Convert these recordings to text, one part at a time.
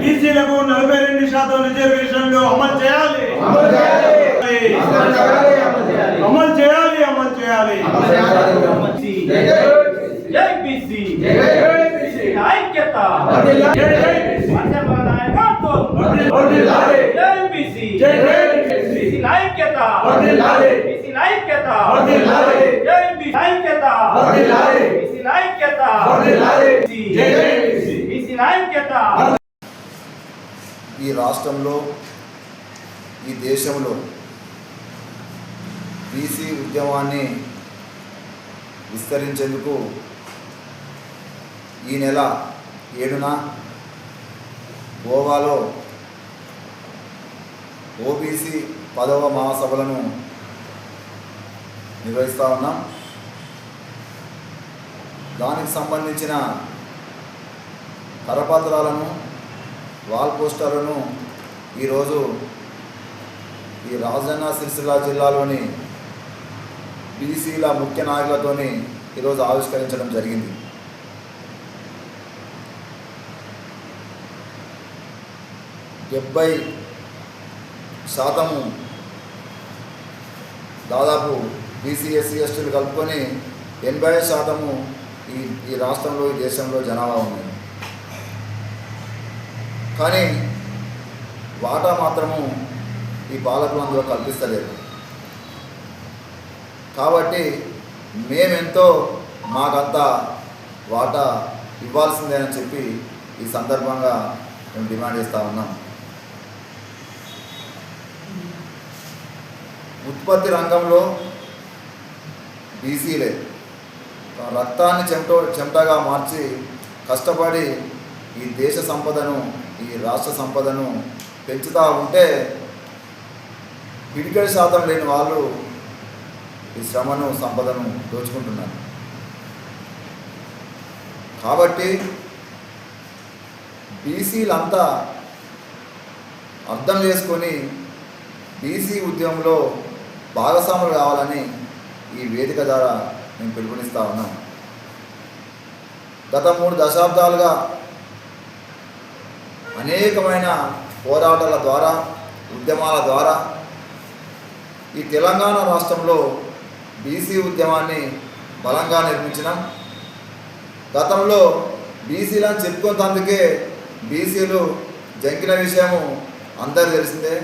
బీసీలకు 42% రిజర్వేషన్లు అమలు చేయాలి. అమలు చేయాలి. జై బీసీ ఐక్యత. ఈ రాష్ట్రంలో ఈ దేశంలో బీసీ ఉద్యమాన్ని విస్తరించేందుకు ఈ నెల 7న గోవాలో ఓబీసీ 10వ మహాసభలను నిర్వహిస్తూ ఉన్నాం. దానికి సంబంధించిన కరపత్రాలను వాల్ పోస్టర్లను ఈరోజు ఈ రాజన్న సిరిసిల్ల జిల్లాలోని బీసీల ముఖ్య నాయకులతోని ఈరోజు ఆవిష్కరించడం జరిగింది. శాతము దాదాపు బీసీ ఎస్సీ ఎస్టీలు కలుపుకొని 80% ఈ రాష్ట్రంలో ఈ దేశంలో జనాభా ఉంది. కానీ వాటా మాత్రము ఈ పాలకులు అందులో కల్పిస్తలేరు. కాబట్టి మేమెంతో మాకంత వాటా ఇవ్వాల్సిందే అని చెప్పి ఈ సందర్భంగా మేము డిమాండ్ చేస్తూ ఉన్నాం. ఉత్పత్తి రంగంలో బీసీలే రక్తాన్ని చెమటగా మార్చి కష్టపడి ఈ దేశ సంపదను ఈ రాష్ట్ర సంపదను పెంచుతూ ఉంటే పిడికెడు శాతం లేని వాళ్ళు ఈ శ్రమను సంపదను దోచుకుంటున్నారు. కాబట్టి బీసీలంతా అర్థం చేసుకొని బీసీ ఉద్యమంలో భాగస్వాములు కావాలని ఈ వేదిక ద్వారా మేము పిలుపునిస్తూ ఉన్నాం. గత 3 దశాబ్దాలుగా అనేకమైన పోరాటాల ద్వారా ఉద్యమాల ద్వారా ఈ తెలంగాణ రాష్ట్రంలో బీసీ ఉద్యమాన్ని బలంగా నిర్మించినాం. గతంలో బీసీలను చెప్పుకున్నందుకే బీసీలు జంకిన విషయము అందరూ తెలిసిందే.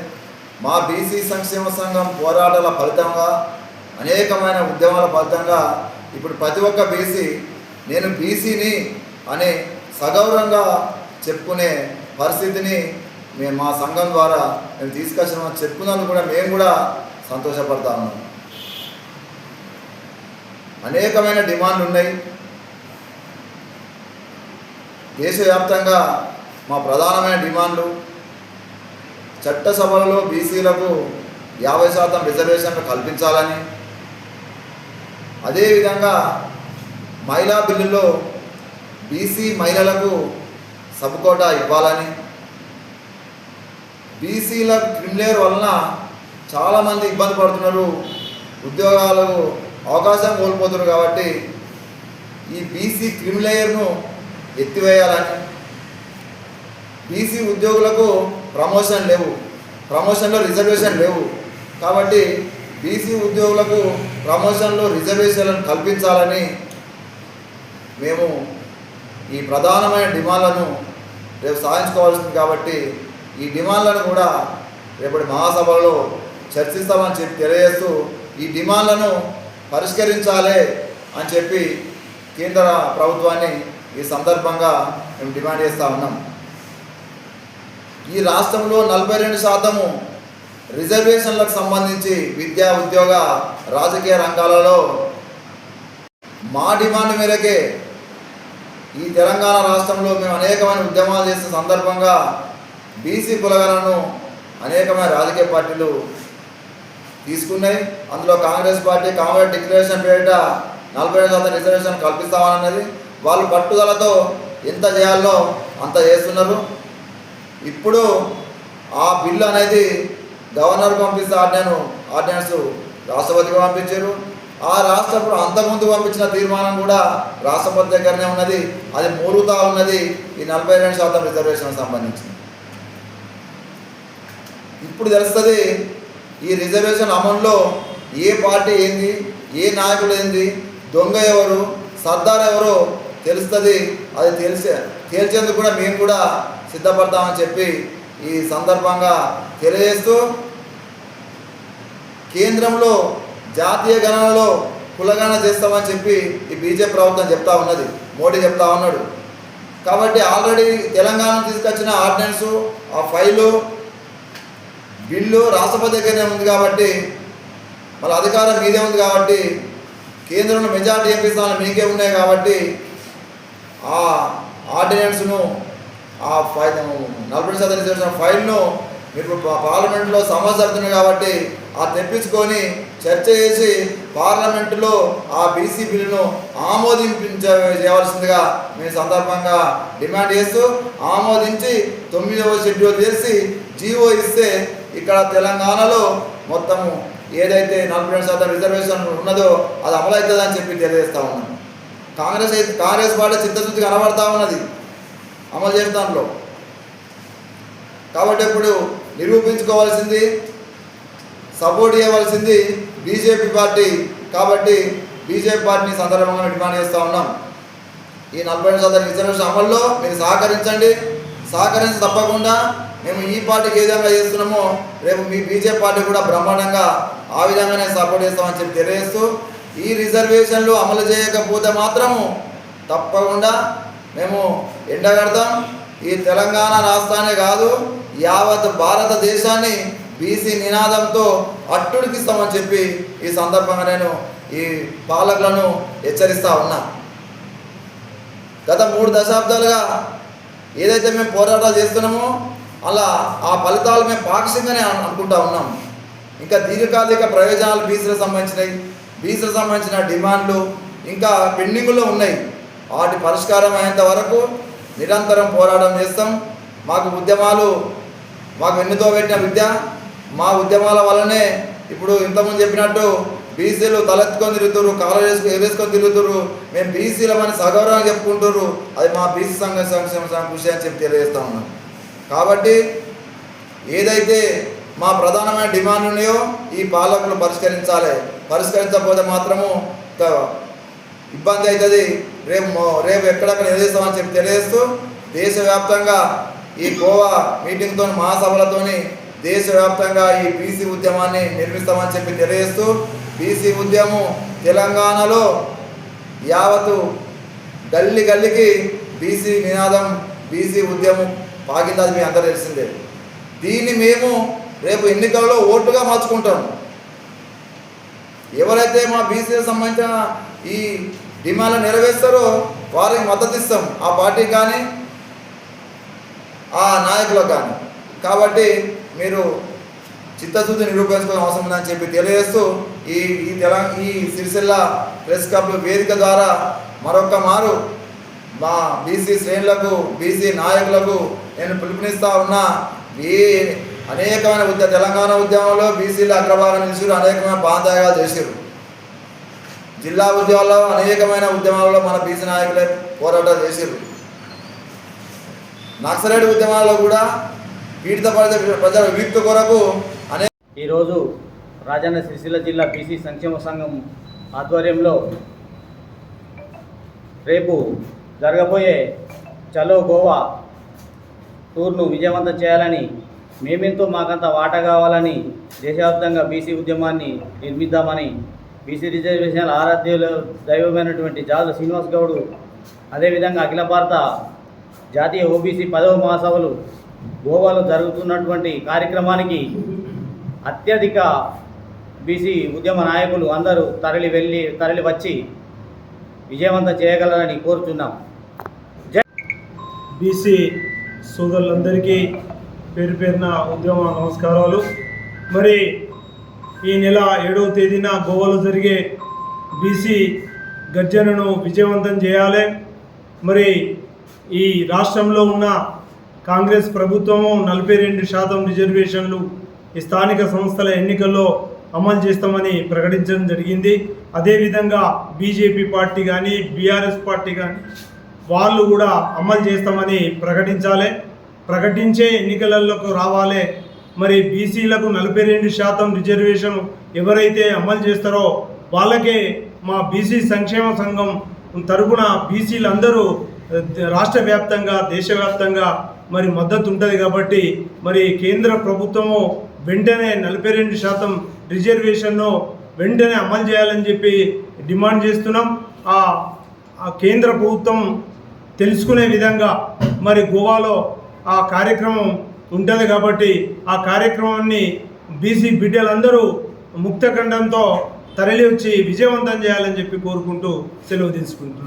మా బీసీ సంక్షేమ సంఘం పోరాటాల ఫలితంగా అనేకమైన ఉద్యమాల ఫలితంగా ఇప్పుడు ప్రతి ఒక్క బీసీ నేను బీసీని అనే సగౌరవంగా చెప్పుకునే పరిస్థితిని మేము మా సంఘం ద్వారా మేము తీసుకొచ్చామని చెప్పుకున్నందుకు కూడా మేము కూడా సంతోషపడతా ఉన్నాం. అనేకమైన డిమాండ్లు ఉన్నాయి. దేశవ్యాప్తంగా మా ప్రధానమైన డిమాండ్లు చట్టసభలలో బీసీలకు 50% రిజర్వేషన్లు కల్పించాలని, అదేవిధంగా మహిళా బిల్లులో బీసీ మహిళలకు సబ్కోటా ఇవ్వాలని, బీసీల క్రిమిలేయర్ వలన చాలామంది ఇబ్బంది పడుతున్నారు, ఉద్యోగాలకు అవకాశం కోల్పోతున్నారు. కాబట్టి ఈ బీసీ క్రిమిలేయర్ను ఎత్తివేయాలని, బీసీ ఉద్యోగులకు ప్రమోషన్లో రిజర్వేషన్ లేవు. కాబట్టి బీసీ ఉద్యోగులకు ప్రమోషన్లో రిజర్వేషన్లను కల్పించాలని మేము ఈ ప్రధానమైన డిమాండ్లను రేపు సాధించుకోవాల్సింది. కాబట్టి ఈ డిమాండ్లను కూడా రేపటి మహాసభలో చర్చిస్తామని చెప్పి తెలియజేస్తూ ఈ డిమాండ్లను పరిష్కరించాలి అని చెప్పి కేంద్ర ప్రభుత్వాన్ని ఈ సందర్భంగా మేము డిమాండ్ చేస్తూ ఉన్నాం. ఈ రాష్ట్రంలో 42% రిజర్వేషన్లకు సంబంధించి విద్యా ఉద్యోగ రాజకీయ రంగాలలో మా డిమాండ్ మేరకే ఈ తెలంగాణ రాష్ట్రంలో మేము అనేకమైన ఉద్యమాలు చేసిన సందర్భంగా బీసీ కులగణను అనేకమైన రాజకీయ పార్టీలు తీసుకున్నాయి. అందులో కాంగ్రెస్ పార్టీ కాంగ్రెస్ డిక్లరేషన్ పేరిట 42% రిజర్వేషన్ కల్పిస్తామన్నది. వాళ్ళు పట్టుదలతో ఎంత చేయాలో అంత చేస్తున్నారు. ఇప్పుడు ఆ బిల్లు అనేది గవర్నర్ పంపిస్తే ఆర్డినెన్స్ రాష్ట్రపతికి పంపించారు. ఆ రాష్ట్రపతి అంతకుముందు పంపించిన తీర్మానం కూడా రాష్ట్రపతి దగ్గరనే ఉన్నది. అది మూలుతా ఉన్నది ఈ 42% రిజర్వేషన్ సంబంధించి. ఇప్పుడు తెలుస్తుంది ఈ రిజర్వేషన్ అమల్లో ఏ పార్టీ ఏంది, ఏ నాయకుడు ఏంది, దొంగ ఎవరు, సర్దార్ ఎవరో తెలుస్తుంది. అది తేల్చేందుకు కూడా మేము కూడా సిద్ధపడతామని చెప్పి ఈ సందర్భంగా తెలియజేస్తూ, కేంద్రంలో జాతీయ గణనలో కులగణన చేస్తామని చెప్పి ఈ బీజేపీ ప్రభుత్వం చెప్తా ఉన్నది, మోడీ చెప్తా ఉన్నాడు. కాబట్టి ఆల్రెడీ తెలంగాణ తీసుకొచ్చిన ఆర్డినెన్సు, ఆ ఫైలు, బిల్లు రాష్ట్రపతి దగ్గరనే ఉంది కాబట్టి, మళ్ళీ అధికారం మీదే ఉంది కాబట్టి, కేంద్రంలో మెజార్టీ ఎంపీ స్థానాలు మీకే ఉన్నాయి కాబట్టి ఆ ఆర్డినెన్స్ను, ఆ 40% రిజర్వేషన్ ఫైల్ను మీరు పార్లమెంట్లో సమస్య జరుగుతుంది కాబట్టి ఆ తెప్పించుకొని చర్చ చేసి పార్లమెంటులో ఆ బీసీ బిల్లును చేయవలసిందిగా మీ సందర్భంగా డిమాండ్ చేస్తూ, ఆమోదించి 9వ షెడ్యూల్ చేసి జీవో ఇస్తే ఇక్కడ తెలంగాణలో మొత్తము ఏదైతే 42% రిజర్వేషన్ ఉన్నదో అది అమలవుతుందని చెప్పి తెలియజేస్తూ ఉన్నాను. కాంగ్రెస్ పార్టీ చిత్తశుద్ధి కనబడతా ఉన్నది అమలు చేస్తాంలో. కాబట్టి ఇప్పుడు నిరూపించుకోవాల్సింది, సపోర్ట్ చేయవలసింది బీజేపీ పార్టీ. కాబట్టి బీజేపీ పార్టీని సందర్భంగా డిమాండ్ చేస్తూ ఉన్నాం, ఈ 42% రిజర్వేషన్ అమల్లో మీరు సహకరించండి. సహకరించి తప్పకుండా మేము ఈ పార్టీకి ఏ విధంగా చేస్తున్నామో రేపు మీ బీజేపీ పార్టీ కూడా బ్రహ్మాండంగా ఆ విధంగానే సపోర్ట్ చేస్తామని చెప్పి తెలియజేస్తూ, ఈ రిజర్వేషన్లు అమలు చేయకపోతే మాత్రము తప్పకుండా మేము ఎండగడతాం. ఈ తెలంగాణ రాష్ట్రాన్ని కాదు, యావత్ భారతదేశాన్ని బీసీ నినాదంతో అట్టుడికిస్తామని చెప్పి ఈ సందర్భంగా నేను ఈ పాలకులను హెచ్చరిస్తూ ఉన్నా. గత 3 దశాబ్దాలుగా ఏదైతే మేము పోరాటాలు చేస్తున్నామో అలా ఆ ఫలితాలు మేము పాక్షికంగానే అనుకుంటా ఉన్నాం. ఇంకా దీర్ఘకాలిక ప్రయోజనాలు బీసీలకు సంబంధించిన డిమాండ్లు ఇంకా పెండింగ్లో ఉన్నాయి. వాటి పరిష్కారం అయ్యేంత వరకు నిరంతరం పోరాటం చేస్తాం. మాకు వెన్నుతో పెట్టిన విద్య, మా ఉద్యమాల వల్లనే ఇప్పుడు ఇంతకుముందు చెప్పినట్టు బీసీలు తలెత్తుకొని తిరుగుతురు, కాలు ఎగరేసుకొని తిరుగుతురు, మేము బీసీలమని సగౌరవంగా చెప్పుకుంటున్నారు. అది మా బీసీ సంక్షేమ కృషి అని చెప్పి తెలియజేస్తూ ఉన్నాం. కాబట్టి ఏదైతే మా ప్రధానమైన డిమాండ్లు ఉన్నాయో ఈ పాలకులు పరిష్కరించకపోతే మాత్రము ఇబ్బంది అవుతుంది. రేపు ఎక్కడెక్కడ నిలదీస్తామని చెప్పి తెలియజేస్తూ, దేశవ్యాప్తంగా ఈ గోవా మీటింగ్తో మహాసభలతోని దేశవ్యాప్తంగా ఈ బీసీ ఉద్యమాన్ని నిర్మిస్తామని చెప్పి తెలియజేస్తూ, బీసీ ఉద్యమం తెలంగాణలో యావత్తు గల్లీకి బీసీ నినాదం, బీసీ ఉద్యమం పాకింది. అది మీ అందరూ తెలిసిందే. దీన్ని మేము రేపు ఎన్నికల్లో ఓటుగా మార్చుకుంటాం. ఎవరైతే మా బీసీకి సంబంధించిన ఈ డిమాండ్లు నెరవేర్స్తారో వారికి మద్దతు ఇస్తాం, ఆ పార్టీకి కానీ ఆ నాయకులకు కానీ. కాబట్టి మీరు చిత్తశుద్ధి నిరూపించుకోవాల్సిన అవసరం ఉందని చెప్పి తెలియజేస్తూ, ఈ సిరిసిల్ల ప్రెస్ క్లబ్ వేదిక ద్వారా మరొక్క మారు మా బీసీ శ్రేణులకు, బీసీ నాయకులకు నేను పిలుపునిస్తూ ఉన్నా. అనేకమైన తెలంగాణ ఉద్యమంలో బీసీలు అగ్రభాగం నిలిచారు, అనేకమైన బాంధాయాలు చేశారు. జిల్లా ఉద్యమాల్లో అనేకమైన ఉద్యమాలలో మన బీసీ నాయకులే పోరాటాలు చేశారు. నక్సలైట్ ఉద్యమాల్లో కూడా పీడిత ప్రజల విముక్తి కొరకు ఈరోజు రాజన్న సిరిసిల్ల జిల్లా బీసీ సంక్షేమ సంఘం ఆధ్వర్యంలో రేపు జరగబోయే చలో గోవా టూర్ను విజయవంతం చేయాలని, మేమెంతో మాకంత వాటా కావాలని, దేశవ్యాప్తంగా బీసీ ఉద్యమాన్ని నిర్మిద్దామని బీసీ రిజర్వేషన్ల ఆరాధ్యులు దైవమైనటువంటి జాదుల శ్రీనివాస్ గౌడ్, అదేవిధంగా అఖిల భారత జాతీయ ఓబీసీ 10వ మహాసభలు గోవాలో జరుగుతున్నటువంటి కార్యక్రమానికి అత్యధిక బీసీ ఉద్యమ నాయకులు అందరూ తరలి వచ్చి విజయవంతం చేయగలరని కోరుతున్నాం. బీసీ సోదరులందరికీ పేరున ఉద్యమ నమస్కారాలు. మరి ఈ నెల 7వ తేదీన గోవాలో జరిగే బీసీ గర్జనను విజయవంతం చేయాలి. మరి ఈ రాష్ట్రంలో ఉన్న కాంగ్రెస్ ప్రభుత్వము 42% రిజర్వేషన్లు ఈ స్థానిక సంస్థల ఎన్నికల్లో అమలు చేస్తామని ప్రకటించడం జరిగింది. అదేవిధంగా బీజేపీ పార్టీ కానీ బీఆర్ఎస్ పార్టీ కానీ వాళ్ళు కూడా అమలు చేస్తామని ప్రకటించాలి. ప్రకటించే ఎన్నికలలోకి రావాలి. మరి బీసీలకు 42% రిజర్వేషన్ ఎవరైతే అమలు చేస్తారో వాళ్ళకే మా బీసీ సంక్షేమ సంఘం తరపున బీసీలందరూ రాష్ట్ర వ్యాప్తంగా దేశవ్యాప్తంగా మరి మద్దతు ఉంటుంది కాబట్టి మరి కేంద్ర ప్రభుత్వము వెంటనే 42% రిజర్వేషన్ను వెంటనే అమలు చేయాలని చెప్పి డిమాండ్ చేస్తున్నాం. ఆ కేంద్ర ప్రభుత్వం తెలుసుకునే విధంగా మరి గోవాలో ఆ కార్యక్రమం ఉంటుంది కాబట్టి ఆ కార్యక్రమాన్ని బీసీ బిడ్డలందరూ ముక్తఖండంతో తరలి వచ్చి విజయవంతం చేయాలని చెప్పి కోరుకుంటూ సెలవు తీసుకుంటున్నాం.